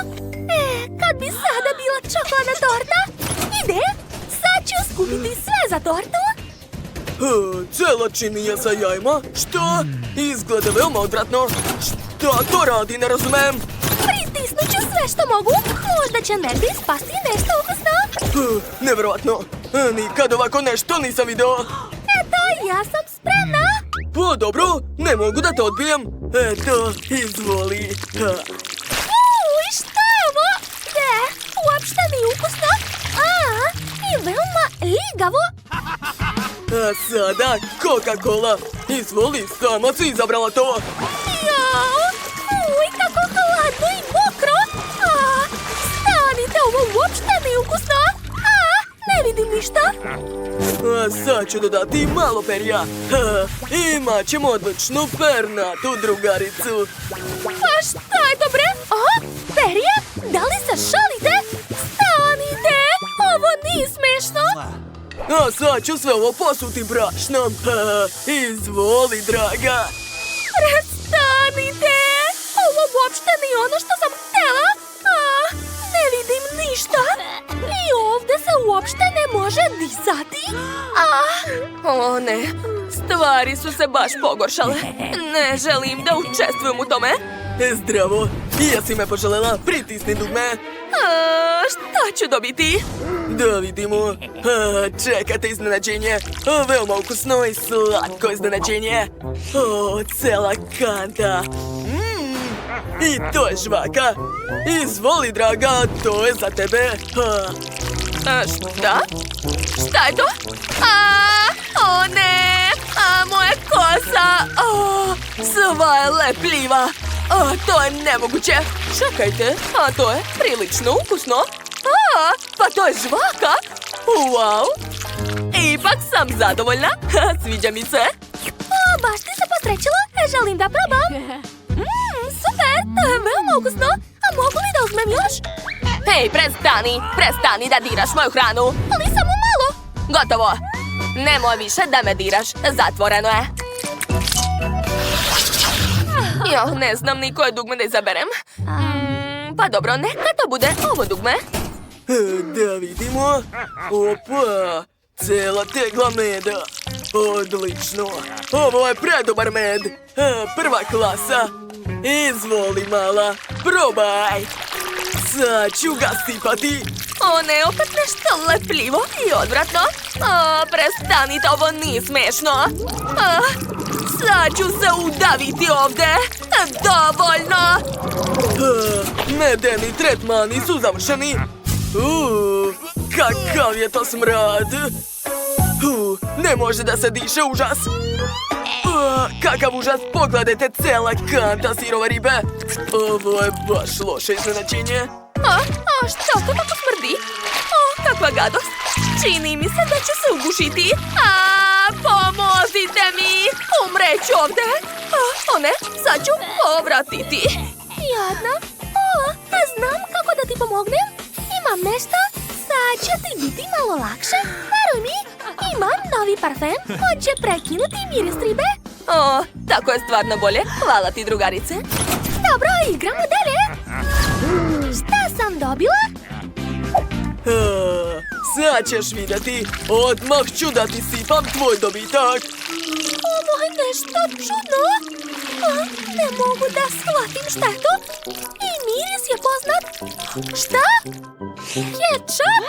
Kad bi sada bila čokoladna torta? Ide, sad ću skupiti sve za tortu. Cela činija sa jajima? Što? Izgleda veoma odvratno. Šta to radi, ne razumem. Pritisnut ću sve što mogu. Možda će negdje ispasti nešto ukusno. Neverovatno. Nikad ovako nešto nisam video. Eto, ja sam spremna. Pa dobro, ne mogu da te odbijem. Eto, izvoli. Šta je ovo? Uopšte nije ukusno. I veoma ligavo. A sada Coca-Cola. Izvoli, sama si izabrala to. Jao, kako hladno i mokro. Stanite, ovo uopšte nije ukusno. Ne vidim ništa. A sad ću dodati malo perja. Imat ćemo odličnu pernatu drugaricu. Pa šta je to bre? Perje? Da li se šalite? Stanite, ovo nije smešno. A sad ću sve ovo posuti brašnom. Izvoli, draga. Prestanite. i ono što sam htjela. Ne vidim ništa. I ovdje se uopšte ne može disati. O ne, stvari su se baš pogoršale. Ne želim da učestvujem u tome. Zdravo, jesi me poželjela? Pritisni dugme. Šta ću dobiti? Da vidimo. Čekate iznenađenje. Veoma ukusno i slatko iznenađenje. Cela kanta. I to je žvaka. Izvoli, draga, to je za tebe. Šta? Šta je to? O ne! Moja kosa! Sva je lepljiva! To je nemoguće! Čekajte, to je prilično ukusno! Pa to je žvaka! Wow! Ipak sam zadovoljna! Sviđa mi se! Baš ti se posrećilo, želim da probam. Super, veoma ukusno. A mogu li da uzmem još? Hej, prestani da diraš moju hranu! Ali samo malo. Gotovo! Nemoj više da me diraš, zatvoreno je! Ne znam ni koje dugme da izaberem. Pa dobro, neka to bude ovo dugme. Da vidimo. Opa, cela tegla meda. Odlično. Ovo je predobar med. Prva klasa. Izvoli, mala, probaj. Sad ću ga sipati. O ne, opet nešto lepljivo i odvratno. Prestanite, ovo nije smešno. Sad ću se udaviti ovdje. Dovoljno. Medeni tretmani su završeni. Kakav je to smrad. Ne može da se diše, užas. Kakav užas, pogledajte, cela kanta sirove ribe. Ovo je baš loše iznenađenje. Što to tako smrdi? Kakva gadost. Čini mi se da će se ugušiti. Pomozite mi. Umreću ovdje. O ne, sad ću povratiti. Jadna. Znam kako da ti pomognem. Imam nešto. Sad će ti biti malo lakše. Veruj mi, imam novi parfem. On će prekinuti miris ribe. Tako je stvarno bolje. Hvala ti, drugarice. Dobro, igramo dalje. Šta sam dobila? Sad ćeš vidjeti. Odmah ću da ti sipam tvoj dobitak. Ovo je nešto čudno. Ne mogu da shvatim šta je to. I miris je poznat. Šta? Kečap?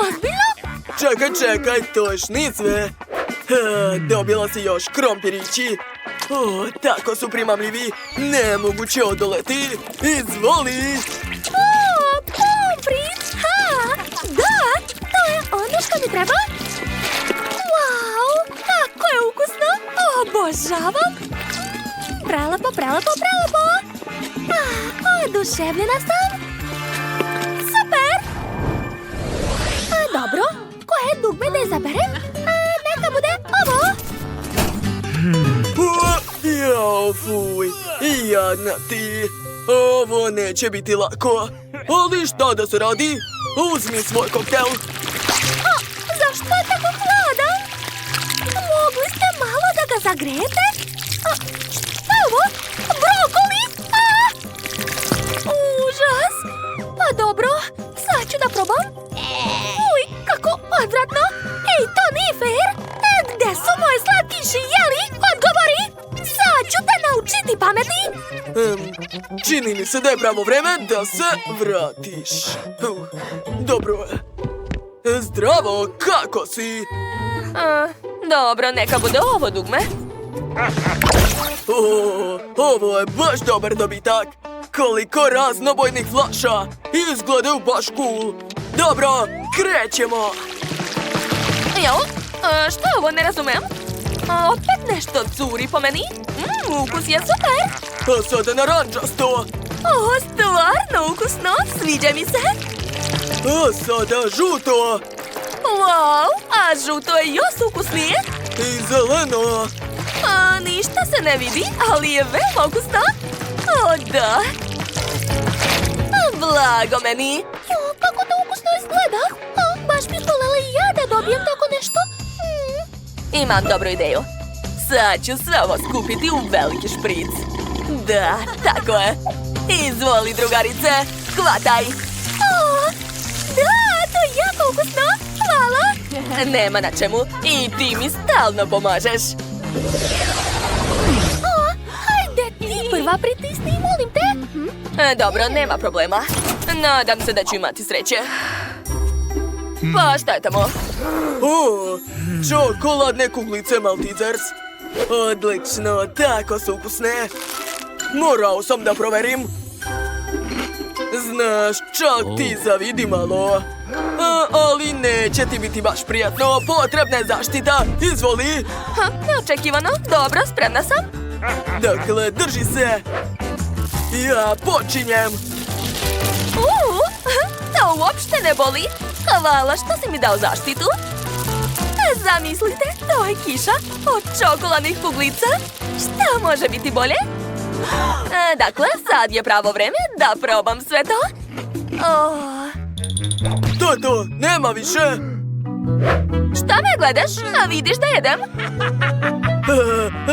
Ozbiljno? Čekaj, to još nije sve. Dobila si još krompirići. Tako su primamljivi. Nemoguće odoleti. Izvoli. Pomprit! Da, to je ono što mi treba. Wow, kako je ukusno. Obožavam. Prelepo. Oduševljena sam. Super. Dobro, koje dugme da izaberem? Neka bude ovo. Jao, fuj. Jadna ti. Ovo neće biti lako. Ali šta da se radi? Uzmi svoj koktel. Zašto je tako hladan? Mogli ste malo da ga zagrejete? Šta je ovo? Brokoli? Užas! Pa dobro, sad ću da probam. Uj, kako odvratno! Ej, to nije fair! Gde su moji slatkiši, jeli? Odgovori! Sad ću te naučiti pameti! Čini mi se da je pravo vreme da se vratiš. Dobro je. Zdravo, kako si? Dobro, neka bude ovo dugme. Ovo je baš dobar dobitak. Koliko raznobojnih flaša. Izgledaju baš cool. Dobro, krećemo. Što ovo, ne razumem? Opet nešto curi po meni. Ukus je super. A sada naranđasto. Stvarno ukusno, sviđa mi se. A sada žuto. Wow, a žuto je još ukusnije. I zeleno. Ništa se ne vidi, ali je veoma ukusno. Da. Blago meni. Kako to ukusno izgleda. Baš bi voljela i ja da dobijem tako nešto. Imam dobru ideju. Sad ću sve ovo skupiti u veliki špric. Da, tako je. Izvoli, drugarice, hvataj. O, da, to je jako ukusno. Hvala. Nema na čemu i ti mi stalno pomažeš. O, hajde ti prva pritisni, molim te. Dobro, nema problema. Nadam se da ću imati sreće. Pa šta je tamo? O, čokoladne kuglice Maltesers. Odlično, tako su ukusne. Morao sam da proverim. Znaš, čak ti zavidi malo. Ali neće ti biti baš prijatno. Potrebna je zaštita. Izvoli. Neočekivano. Dobro, spremna sam. Dakle, drži se. Ja počinjem. To uopšte ne boli. Hvala što si mi dao zaštitu. Zamislite, to je kiša od čokoladnih kuglica. Šta može biti bolje? Dakle, sad je pravo vreme da probam sve to. To, nema više. Šta me gledaš? A vidiš da jedem?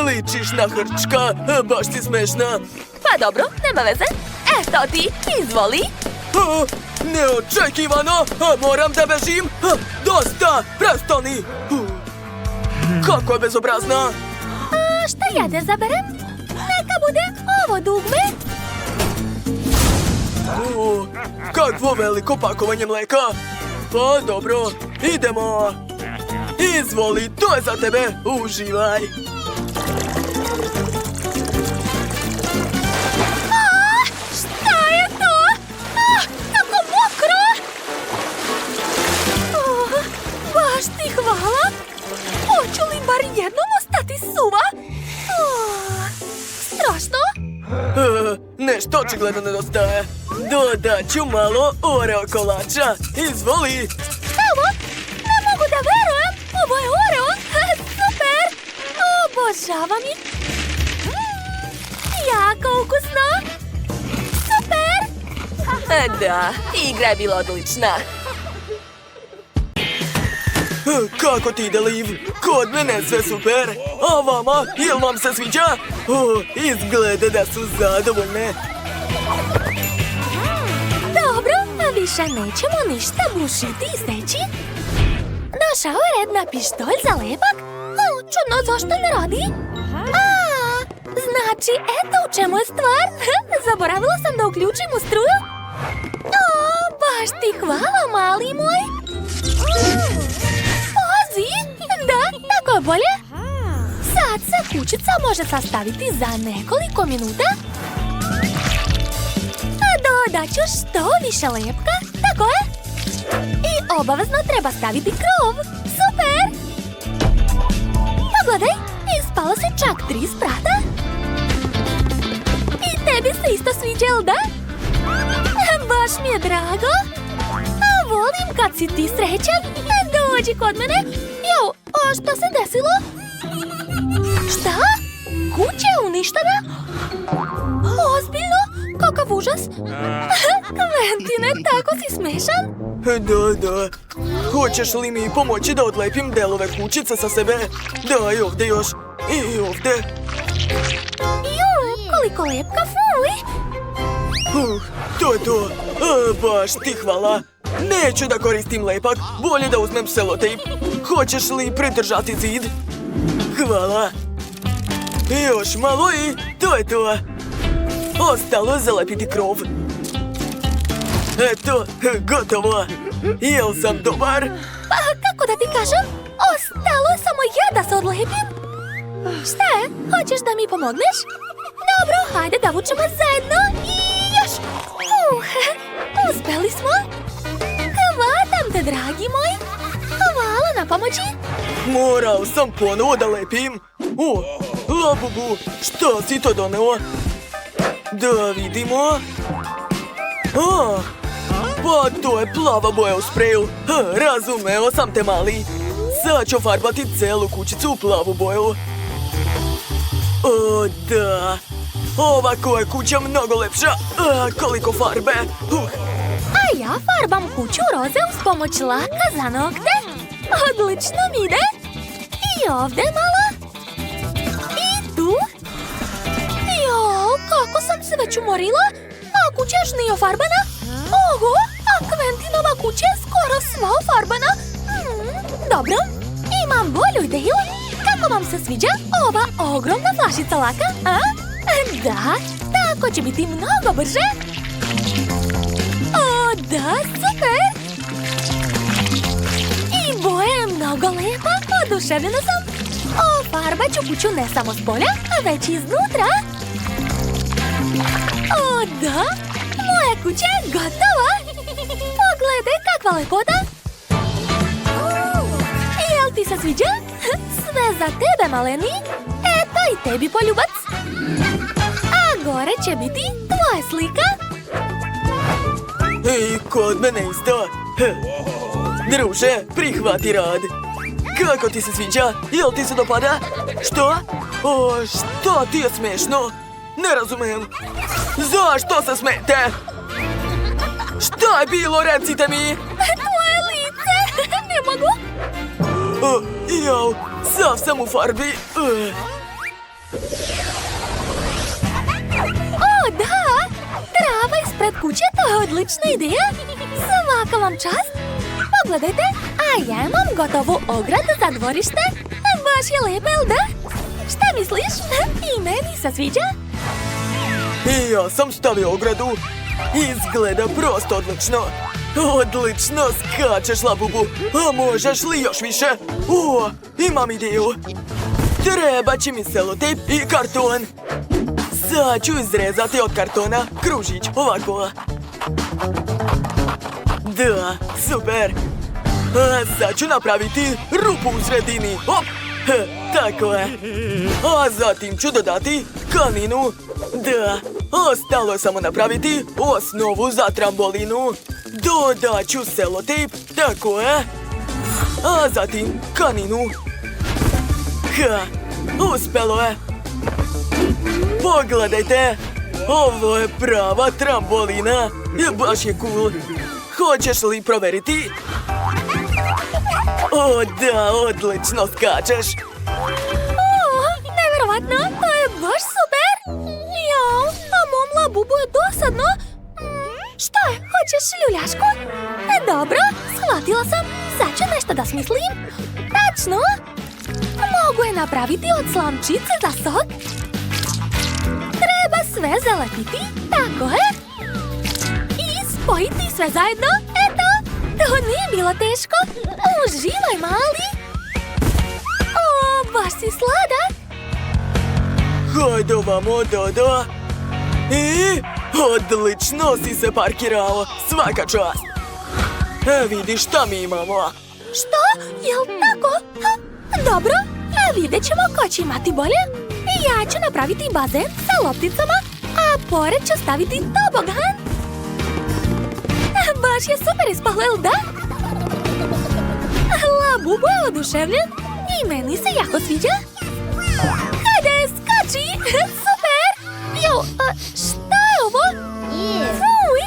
Ličiš na hrčka, baš si smešna. Pa dobro, nema veze. Eto ti, izvoli. Neočekivano, moram da bežim. Dosta, prestani. Kako je bezobrazna. Šta ja da zaberem? Neka bude ovo dugme. Kakvo veliko pakovanje mleka. Pa dobro, idemo. Izvoli, to je za tebe. Uživaj. Šta je to? Kako mokro. Baš ti hvala. Hoću li bar jednom ostati suva? Strašno. Nešto očigledno nedostaje. Dodat ću malo Oreo kolača. Izvoli. Evo, ne mogu da verujem. Ovo je Oreo. Super. Obožavam ih. Jako ukusno. Super. Da, igra je bila odlična. Kako ti ide, Liv? Kod mene sve super. A vama, jel vam se sviđa? Izgleda da su zadovoljne. Dobro, a više nećemo ništa bušiti i seći. Došao je red na pištolj za lepak. Čudno, zašto ne radi? Znači, eto u čemu je stvar. Zaboravila sam da uključim u struju. Baš ti hvala, mali moj. Pazi, da, tako je bolje. Sad se kućica može sastaviti za nekoliko minuta. Dodat ću što više lepka, tako je. I obavezno treba staviti krov. Super! Pogledaj, ispalo se čak 3 sprata. I tebi se isto sviđa, jel da? Baš mi je drago. Volim kad si ti srećan. Dođi kod mene. Jo, a što se desilo? Šta? Kuća je uništena? Ozbiljno? Kakav užas? Kventine, tako si smešan? Da. Hoćeš li mi pomoći da odlepim delove kućice sa sebe? Daj ovdje još. I ovdje. Koliko lepka, fuj! To je to. Baš ti hvala. Neću da koristim lepak. Bolje da uzmem selotejp. Hoćeš li pridržati zid? Hvala. Još malo i to je to. Ostalo zalepiti krov. Eto, gotovo. Jel sam dobar? Pa kako da ti kažem? Ostalo je samo ja da se odlepim. Šta je? Hoćeš da mi pomogneš? Dobro, hajde da vučemo zajedno i još. Uspeli smo. Hvatam te, dragi moj. Hvala na pomoći. Morao sam ponovo da lepim. Labubu, što si to doneo? Da vidimo. Pa to je plava boja u spreju. Razumeo sam te, mali. Sad ću farbati celu kućicu u plavu boju. O, da. Ovako je kuća mnogo lepša. Koliko farbe. A ja farbam kuću roze uz pomoć laka za nokte. Odlično mi ide. I ovdje malo. I tu. Jo, kako sam se već umorila. kuća još nije ofarbana? Oho, a Quentinova kuća je skoro sva ofarbana. Dobro, imam bolju ideju. Kako vam se sviđa ova ogromna flašica laka, a? Da, tako će biti mnogo brže. O, da, super! I boja je mnogo lepa, oduševljena sam. Ofarbat ću kuću ne samo s polja, već i iznutra. O, da, moja kuća je gotova. Pogledaj kakva lepota. Jel ti se sviđa? Sve za tebe, maleni. Eto i tebi poljubac. A gore će biti tvoja slika. I kod mene isto. Druže, prihvati rad. Kako ti se sviđa? Jel ti se dopada? Što? O, što ti je smešno? Ne razumem. Zašto se smete? Šta je bilo, recite mi? Tvoje lice. Ne mogu. O, jao, sav sam u farbi. O, da! Trava ispred kuće, to je odlična ideja. Svaka vam čast. Pogledajte, a ja imam gotovu ogradu za dvorište. Baš je lepo, jel da? Šta misliš? I meni se sviđa? I ja sam stavio ogradu. Izgleda prosto odlično. Odlično skačeš, Labubu. A možeš li još više? O, imam ideju. Treba će mi selotejp i karton. Sad ću izrezati od kartona kružić, ovako. Da, super. A sad ću napraviti rupu u sredini. Hop, tako je. A zatim ću dodati kaninu. Da, ostalo je samo napraviti osnovu za trambolinu. Dodat ću selotejp, tako je. A zatim kaninu. Uspelo je. Pogledajte, ovo je prava trambolina. Baš je cool. Hoćeš li proveriti? O, da, odlično skačeš. O, nevjerovatno, to je baš super. Jao, a mom Labubu je dosadno. Šta je, hoćeš ljuljašku? Dobro, shvatila sam. Sad ću nešto da smislim. Tačno. Mogu je napraviti od slamčice za sok. Treba sve zalepiti, tako je. I spojiti sve zajedno, eto. To nije bilo teško. Uživaj, mali. O, baš si sladak. Hajde ovamo, Dodo. I odlično si se parkirao. Svaka čast. Vidiš šta mi imamo. Što? Jel tako? Dobro, vidjet ćemo ko će imati bolje. Ja ću napraviti bazen sa lopticama, a pored ću staviti tobogan. Baš je super ispalo, jel da? Labubu je oduševljen i meni se jako sviđa. Hajde, skači! Super! Jo, šta je ovo? Fuj!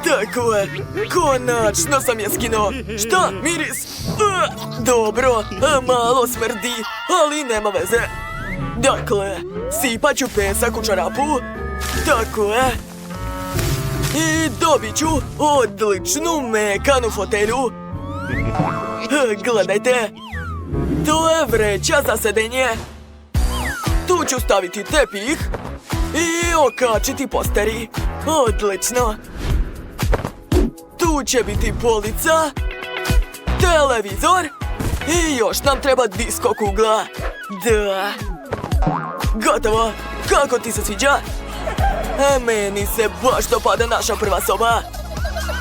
Tako je. Konačno sam je skinuo. Šta? Miris? Dobro, malo smrdi, ali nema veze. Dakle, sipat ću pesak u čarapu. Tako je. I dobit ću odličnu mekanu fotelju. Gledajte. To je vreća za sedenje. Tu ću staviti tepih i okačiti posteri. Odlično. Tu će biti polica, televizor i još nam treba disko kugla. Da. Gotovo. Kako ti se sviđa? Meni se baš dopada naša prva soba.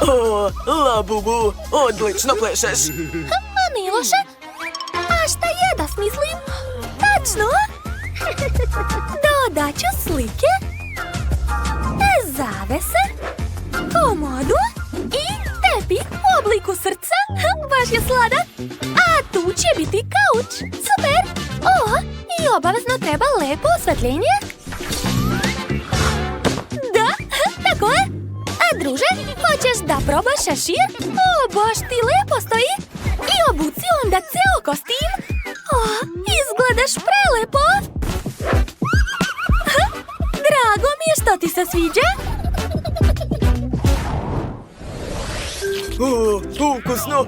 O, Labubu, odlično plešeš. Nije loše. A šta je da smislim? Tačno. Dodat ću slike, zavese, komodu i tepih u obliku srca. Baš je sladak. A tu će biti kauč. Super. O, i obavezno treba lepo osvetljenje. Da, tako je. A druže, hoćeš da probaš šešir? O, baš ti lepo stoji. I obuci onda ceo kostim. O, izgledaš prelepo. Drago mi je što ti se sviđa. Ukusno.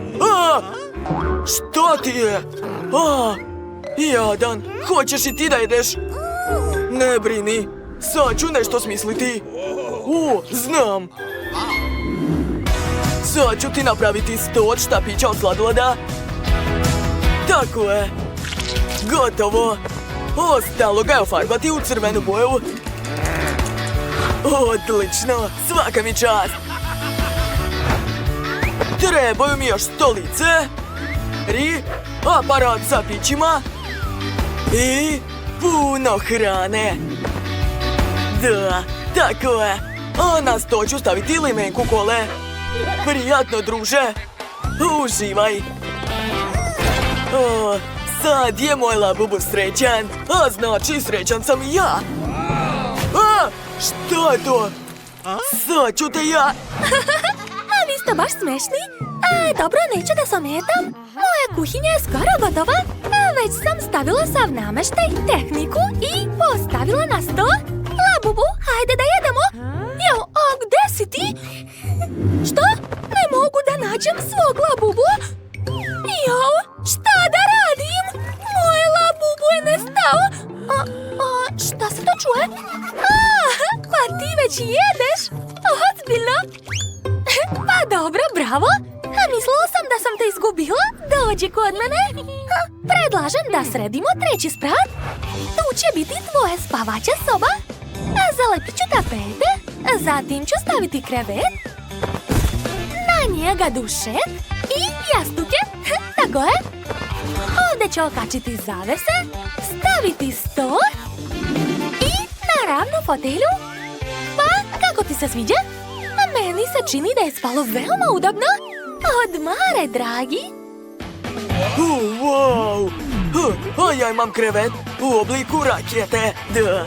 Što ti je? Jadan, hoćeš i ti da jedeš? Ne brini, sad ću nešto smisliti. Znam. Sad ću ti napraviti 100 štapića od sladoleda. Tako je. Gotovo. Ostalo ga je ofarbati u crvenu boju. Odlično, svaka mi čast. Trebaju mi još stolice, aparat za pićima i puno hrane. Da, tako je. A na sto ću staviti limenku kole. Prijatno, druže. Uživaj. Sad je moj Labubu srećan, a znači srećan sam i ja. Što je to? Sad ću te ja... A vi ste baš smešni. Dobro, neću da se ometam. Moja kuhinja je skoro gotova. Već sam stavila sav nameštaj, tehniku i postavila na sto. Labubu, hajde da jedemo. Gde si ti? Što? Ne mogu da nađem svog Labubu. Šta da radim? Moj Labubu je nestao. Šta se to čuje? Pa ti već jedeš? Ozbiljno? Pa dobro, bravo. Mislila sam da sam te izgubila. Dođi kod mene. Predlažem da sredimo treći sprat. Tu će biti tvoja spavaća soba. Zalepit ću tapete. Zatim ću staviti krevet. Na njega dušet i jastuke. Tako je. Ovdje ću okačiti zavese, staviti sto i naravno fotelju. Pa, kako ti se sviđa? Meni se čini da je spalo veoma udobno. Odmaraj, dragi. Wow! A ja imam krevet u obliku rakete. Da.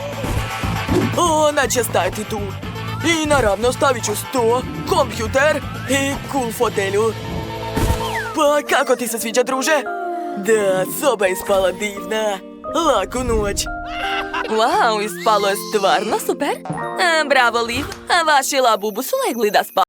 Ona će stajati tu. I naravno stavit ću sto, kompjuter i cool fotelju. Pa kako ti se sviđa, druže? Da, soba je spala divna. Laku noć. Wow, ispalo je stvarno super. Bravo, Liv. Vaši Labubu su legli da spavaju.